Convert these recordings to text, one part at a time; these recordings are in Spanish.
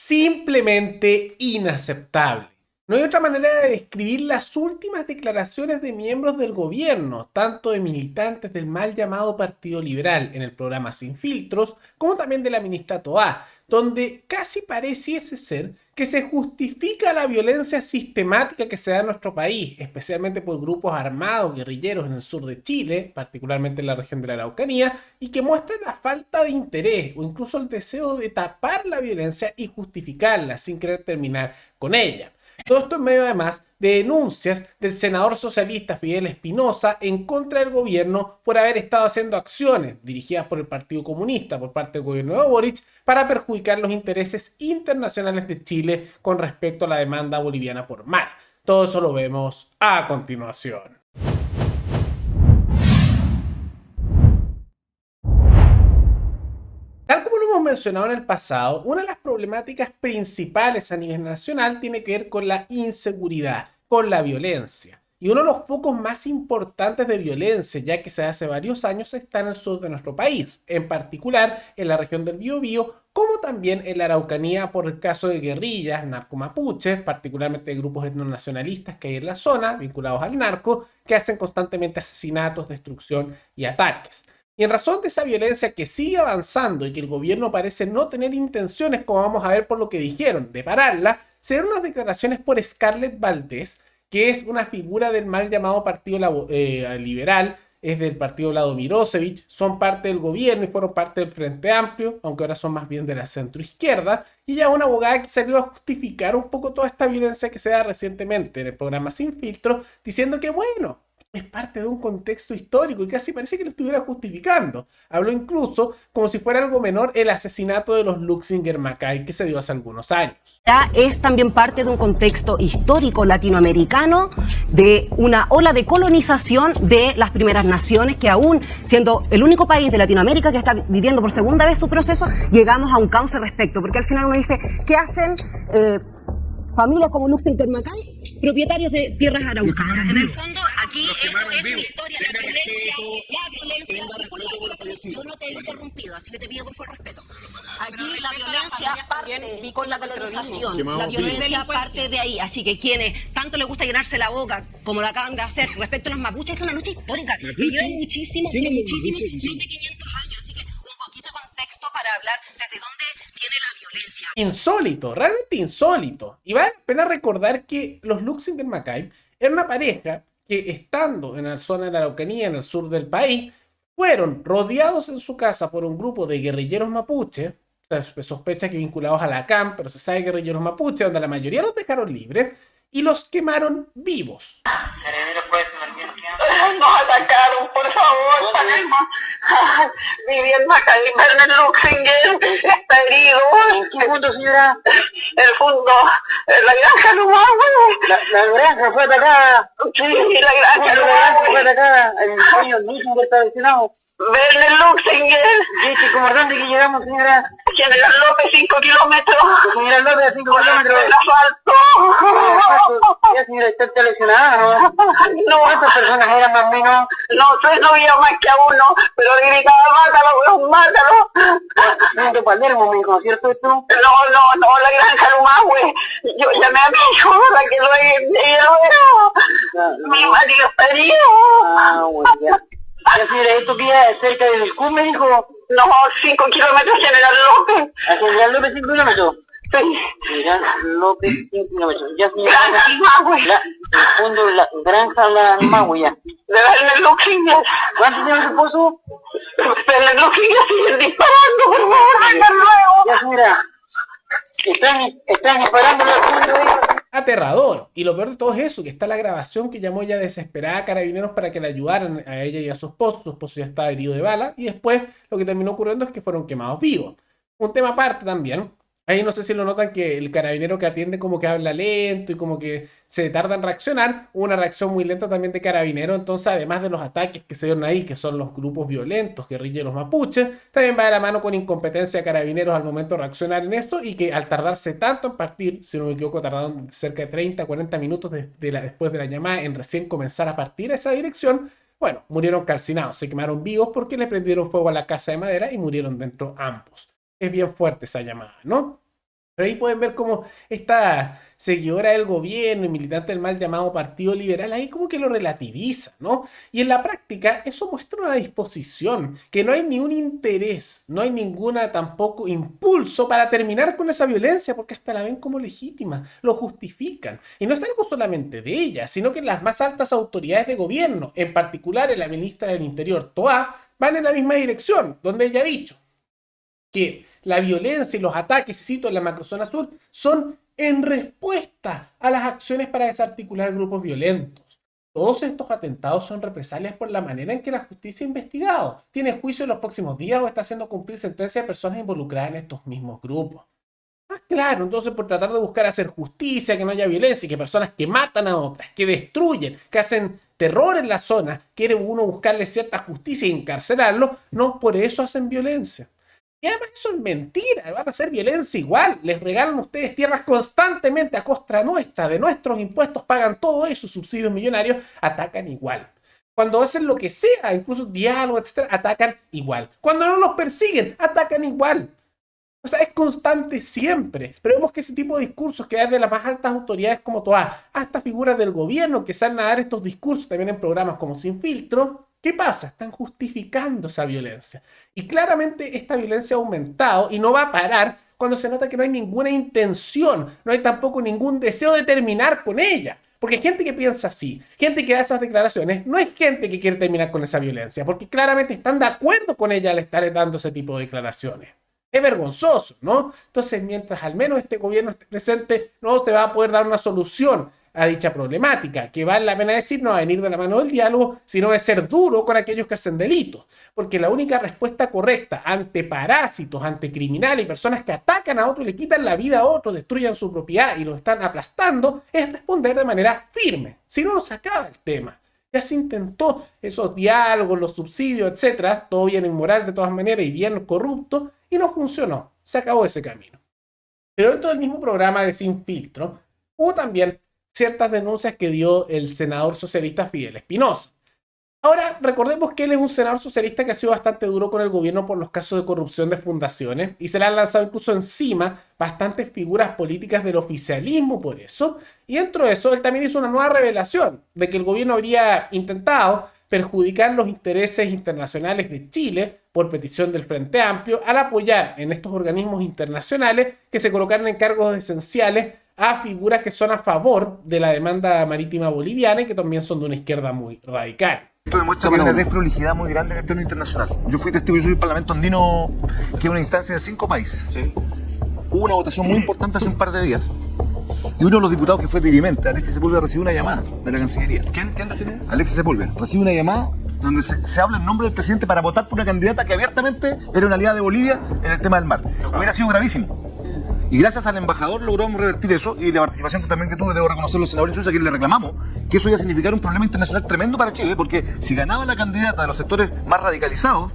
Simplemente inaceptable. No hay otra manera de describir las últimas declaraciones de miembros del gobierno, tanto de militantes del mal llamado Partido Liberal en el programa Sin Filtros, como también de la ministra Toá, donde casi pareciese ser que se justifica la violencia sistemática que se da en nuestro país, especialmente por grupos armados guerrilleros en el sur de Chile, particularmente en la región de la Araucanía, y que muestran la falta de interés o incluso el deseo de tapar la violencia y justificarla sin querer terminar con ella. Todo esto en medio además de denuncias del senador socialista Fidel Espinosa en contra del gobierno por haber estado haciendo acciones dirigidas por el Partido Comunista por parte del gobierno de Boric para perjudicar los intereses internacionales de Chile con respecto a la demanda boliviana por mar. Todo eso lo vemos a continuación. Tal como lo hemos mencionado en el pasado, una de las problemáticas principales a nivel nacional tiene que ver con la inseguridad, con la violencia. Y uno de los focos más importantes de violencia, ya que se hace varios años, está en el sur de nuestro país, en particular en la región del Biobío, como también en la Araucanía por el caso de guerrillas narcomapuches, particularmente de grupos etnonacionalistas que hay en la zona, vinculados al narco, que hacen constantemente asesinatos, destrucción y ataques. Y en razón de esa violencia que sigue avanzando y que el gobierno parece no tener intenciones, como vamos a ver por lo que dijeron, de pararla, se dieron unas declaraciones por Scarlett Valdés, que es una figura del mal llamado Partido Liberal, es del partido Vlado Mirosevic, son parte del gobierno y fueron parte del Frente Amplio, aunque ahora son más bien de la centroizquierda, y ella es una abogada que salió a justificar un poco toda esta violencia que se da recientemente en el programa Sin Filtro, diciendo que bueno, es parte de un contexto histórico y casi parece que lo estuviera justificando. Habló incluso como si fuera algo menor el asesinato de los Luxinger Mackay que se dio hace algunos años. Es también parte de un contexto histórico latinoamericano, de una ola de colonización de las primeras naciones, que aún siendo el único país de Latinoamérica que está viviendo por segunda vez su proceso, llegamos a un caos al respecto, porque al final uno dice, ¿qué hacen familias como Luxinger Mackay, propietarios de tierras araucanas? En el fondo, aquí es una historia, la violencia. Yo no te he interrumpido, así que te pido por favor respeto. Aquí la violencia parte con la colonización, la violencia parte de ahí, así que quienes tanto les gusta llenarse la boca, como lo acaban de hacer respecto a los mapuches, es una lucha histórica, que lleva muchísimo, más de 500 años, así que un poquito de contexto para hablar desde dónde viene la violencia. Insólito, realmente insólito. Y vale la pena recordar que los Luxinger Mackay eran una pareja que estando en la zona de la Araucanía, en el sur del país, fueron rodeados en su casa por un grupo de guerrilleros mapuches, se sospecha que vinculados a la CAM, pero se sabe guerrilleros mapuches, donde la mayoría los dejaron libres y los quemaron vivos. Nos atacaron, por favor, tenemos Vivian Mackay, Bernard Luxinger está herido. ¿En qué punto, señora? El fondo, la granja Lumagüe. La granja fue atacada. Sí, la granja La granja fue Lumagüe. atacada. El señor Luxinger está lesionado. Bernard Luxinger. Dice, comandante, que llegamos, señora. General López, 5 kilómetros. Señora López, a 5 kilómetros. El asfalto. Ya, señora, está lesionada, ¿no? No, ¿Cuántas personas eran más o menos? no sé, no había más que a uno, pero gritaba, mátalo, weón, mátalo. Señor Palermo, me dijo, ¿cierto esto? No, la granja Lumagüe. Yo llamé a mi hijo para que lo vea. Mi marido está herido. Ah, bueno, ya. Ya, señora, ¿esto queda cerca del CUM, me dijo? No, 5 kilómetros, General López. ¿A General López 5 kilómetros? Sí. General López 5 kilómetros. Ya, señora. Granja Lumagüe. El fondo, la granja, la Magua, ya. De Bernard Luxinger. ¿Cuánto tiene su esposo? Bernard Luxinger sigue disparando, por favor, vengan luego. Ya, señora. Están disparando al fondo de ellos. Aterrador. Y lo peor de todo es eso, que está la grabación que llamó ya desesperada a Carabineros para que le ayudaran a ella y a su esposo ya estaba herido de bala, y después lo que terminó ocurriendo es que fueron quemados vivos. Un tema aparte también, ahí no sé si lo notan que el carabinero que atiende como que habla lento y como que se tarda en reaccionar, hubo una reacción muy lenta también de Carabinero, entonces además de los ataques que se dieron ahí, que son los grupos violentos, guerrilleros mapuches, también va de la mano con incompetencia de Carabineros al momento de reaccionar en esto y que al tardarse tanto en partir, si no me equivoco, tardaron cerca de 30, 40 minutos después de la llamada en recién comenzar a partir a esa dirección, bueno, murieron calcinados, se quemaron vivos porque le prendieron fuego a la casa de madera y murieron dentro ambos. Es bien fuerte esa llamada, ¿no? Pero ahí pueden ver cómo esta seguidora del gobierno y militante del mal llamado Partido Liberal ahí como que lo relativiza, ¿no? Y en la práctica eso muestra una disposición, que no hay ni un interés, no hay ninguna tampoco impulso para terminar con esa violencia, porque hasta la ven como legítima, lo justifican. Y no es algo solamente de ella, sino que las más altas autoridades de gobierno, en particular la ministra del Interior, Toá, van en la misma dirección, donde ella ha dicho que la violencia y los ataques, y cito, en la macrozona sur, son en respuesta a las acciones para desarticular grupos violentos. Todos estos atentados son represalias por la manera en que la justicia ha investigado, tiene juicio en los próximos días o está haciendo cumplir sentencia de personas involucradas en estos mismos grupos. Ah, claro, entonces por tratar de buscar hacer justicia, que no haya violencia y que personas que matan a otras, que destruyen, que hacen terror en la zona, quiere uno buscarle cierta justicia y encarcelarlos, no por eso hacen violencia. Y además eso es mentira, van a hacer violencia igual, les regalan ustedes tierras constantemente a costa nuestra, de nuestros impuestos, pagan todo eso, subsidios millonarios, atacan igual. Cuando hacen lo que sea, incluso diálogo, etc., atacan igual. Cuando no los persiguen, atacan igual. O sea, es constante siempre. Pero vemos que ese tipo de discursos que hay de las más altas autoridades como todas, hasta figuras del gobierno que salen a dar estos discursos también en programas como Sin Filtro, ¿qué pasa? Están justificando esa violencia. Y claramente esta violencia ha aumentado y no va a parar cuando se nota que no hay ninguna intención, no hay tampoco ningún deseo de terminar con ella. Porque gente que piensa así, gente que da esas declaraciones, no es gente que quiere terminar con esa violencia, porque claramente están de acuerdo con ella al estar dando ese tipo de declaraciones. Es vergonzoso, ¿no? Entonces, mientras al menos este gobierno esté presente, no se va a poder dar una solución a dicha problemática, que vale la pena decir, no va a venir de la mano del diálogo, sino de ser duro con aquellos que hacen delitos. Porque la única respuesta correcta ante parásitos, ante criminales y personas que atacan a otros, le quitan la vida a otros, destruyan su propiedad y lo están aplastando, es responder de manera firme. Si no, no se acaba el tema. Ya se intentó esos diálogos, los subsidios, etcétera, todo bien inmoral de todas maneras y bien corrupto, y no funcionó. Se acabó ese camino. Pero dentro del mismo programa de Sin Filtro, hubo también ciertas denuncias que dio el senador socialista Fidel Espinosa. Ahora, recordemos que él es un senador socialista que ha sido bastante duro con el gobierno por los casos de corrupción de fundaciones y se le han lanzado incluso encima bastantes figuras políticas del oficialismo por eso. Y dentro de eso, él también hizo una nueva revelación de que el gobierno habría intentado perjudicar los intereses internacionales de Chile por petición del Frente Amplio al apoyar en estos organismos internacionales que se colocaron en cargos esenciales a figuras que son a favor de la demanda marítima boliviana y que también son de una izquierda muy radical. Esto demuestra que hay una desprolijidad muy grande en el plano internacional. Yo fui testigo del Parlamento Andino, que es una instancia de 5 países. Sí. Hubo una votación muy importante hace un par de días. Y uno de los diputados que fue dirimente, Alexis Sepúlveda, recibió una llamada de la Cancillería. ¿Quién recibió? Alexis Sepúlveda. Recibe una llamada donde se habla en nombre del presidente para votar por una candidata que abiertamente era una aliada de Bolivia en el tema del mar. Hubiera sido gravísimo. Y gracias al embajador logramos revertir eso, y la participación también que tuve, debo reconocer los senadores a quienes le reclamamos que eso iba a significar un problema internacional tremendo para Chile, porque si ganaba la candidata de los sectores más radicalizados,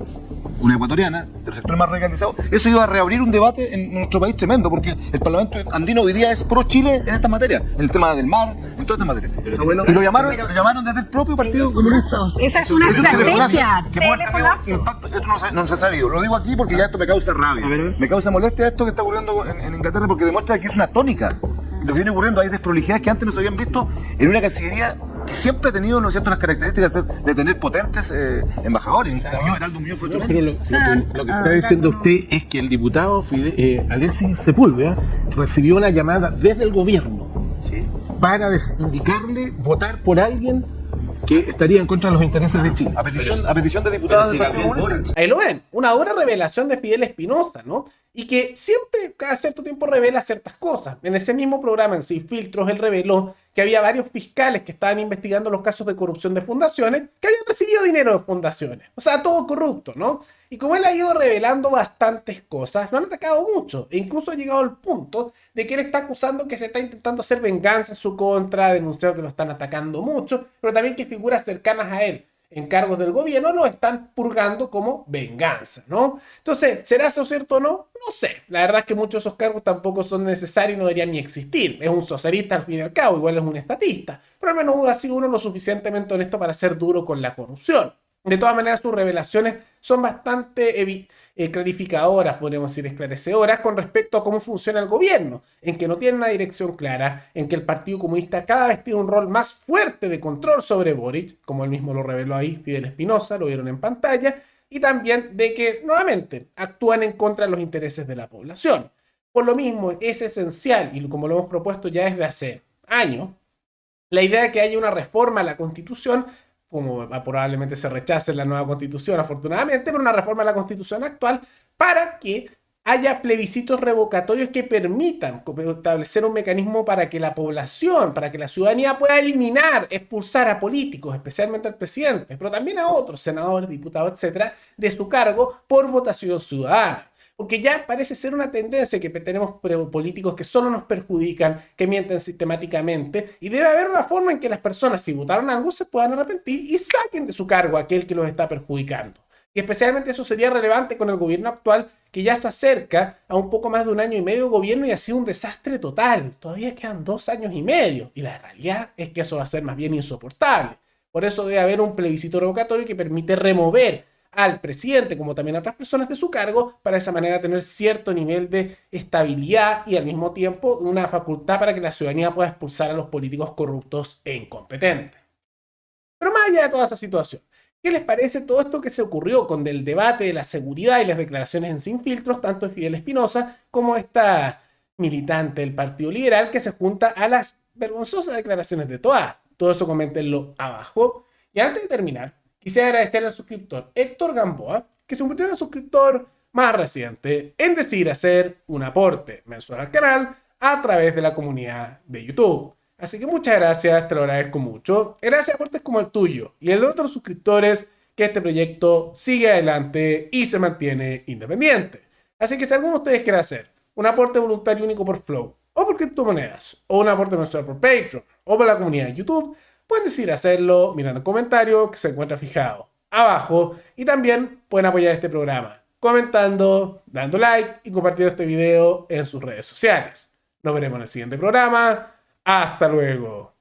una ecuatoriana, de los sectores más radicalizados, eso iba a reabrir un debate en nuestro país tremendo, porque el Parlamento andino hoy día es pro Chile en estas materias, en el tema del mar, en todas estas materias. Y lo llamaron desde el propio Partido Comunista. Esa es una estrategia. Que puede haber impacto. Esto no se ha sabido. Lo digo aquí porque ya esto me causa rabia. Me causa molestia esto que está ocurriendo en Inglaterra, porque demuestra que es una tónica. Lo que viene ocurriendo, hay desprolijidades que antes no se habían visto en una cancillería que siempre ha tenido, ¿no es cierto?, unas características de tener potentes embajadores. Pero lo que está diciendo usted es que el diputado Alexis Sepúlveda recibió una llamada desde el gobierno, ¿sí?, para indicarle votar por alguien que estaría en contra de los intereses de Chile. A petición de diputados del Partido Comunista. Ahí lo ven, una dura revelación de Fidel Espinosa, ¿no? Y que siempre, cada cierto tiempo, revela ciertas cosas. En ese mismo programa, en Sin Filtros, él reveló que había varios fiscales que estaban investigando los casos de corrupción de fundaciones que habían recibido dinero de fundaciones. O sea, todo corrupto, ¿no? Y como él ha ido revelando bastantes cosas, lo han atacado mucho. E incluso ha llegado al punto de que él está acusando que se está intentando hacer venganza en su contra, denunciando que lo están atacando mucho, pero también que figuras cercanas a él en cargos del gobierno lo están purgando como venganza, ¿no? Entonces, ¿será eso cierto o no? No sé. La verdad es que muchos de esos cargos tampoco son necesarios y no deberían ni existir. Es un socialista al fin y al cabo, igual es un estatista. Pero al menos ha sido uno lo suficientemente honesto para ser duro con la corrupción. De todas maneras, sus revelaciones son bastante clarificadoras, podríamos decir esclarecedoras, con respecto a cómo funciona el gobierno, en que no tiene una dirección clara, en que el Partido Comunista cada vez tiene un rol más fuerte de control sobre Boric, como él mismo lo reveló ahí Fidel Espinosa, lo vieron en pantalla, y también de que, nuevamente, actúan en contra de los intereses de la población. Por lo mismo, es esencial, y como lo hemos propuesto ya desde hace años, la idea de que haya una reforma a la Constitución, como probablemente se rechace la nueva Constitución, afortunadamente, pero una reforma a la Constitución actual para que haya plebiscitos revocatorios que permitan establecer un mecanismo para que la población, para que la ciudadanía pueda eliminar, expulsar a políticos, especialmente al presidente, pero también a otros senadores, diputados, etcétera, de su cargo por votación ciudadana. Porque ya parece ser una tendencia que tenemos políticos que solo nos perjudican, que mienten sistemáticamente, y debe haber una forma en que las personas, si votaron algo, se puedan arrepentir y saquen de su cargo a aquel que los está perjudicando. Y especialmente eso sería relevante con el gobierno actual, que ya se acerca a un poco más de 1 año y medio de gobierno y ha sido un desastre total. Todavía quedan 2 años y medio, y la realidad es que eso va a ser más bien insoportable. Por eso debe haber un plebiscito revocatorio que permite remover al presidente como también a otras personas de su cargo, para de esa manera tener cierto nivel de estabilidad y al mismo tiempo una facultad para que la ciudadanía pueda expulsar a los políticos corruptos e incompetentes. Pero más allá de toda esa situación, ¿qué les parece todo esto que se ocurrió con el debate de la seguridad y las declaraciones en Sin Filtros, tanto de Fidel Espinosa como esta militante del Partido Liberal que se junta a las vergonzosas declaraciones de Toa? Todo eso coméntenlo abajo. Y antes de terminar, quisiera agradecer al suscriptor Héctor Gamboa, que se convirtió en el suscriptor más reciente en decidir hacer un aporte mensual al canal a través de la comunidad de YouTube. Así que muchas gracias, te lo agradezco mucho. Gracias a aportes como el tuyo y el de otros suscriptores, que este proyecto sigue adelante y se mantiene independiente. Así que si alguno de ustedes quiere hacer un aporte voluntario único por Flow, o por criptomonedas, o un aporte mensual por Patreon, o por la comunidad de YouTube, pueden decidir hacerlo mirando el comentario que se encuentra fijado abajo, y también pueden apoyar este programa comentando, dando like y compartiendo este video en sus redes sociales. Nos veremos en el siguiente programa. Hasta luego.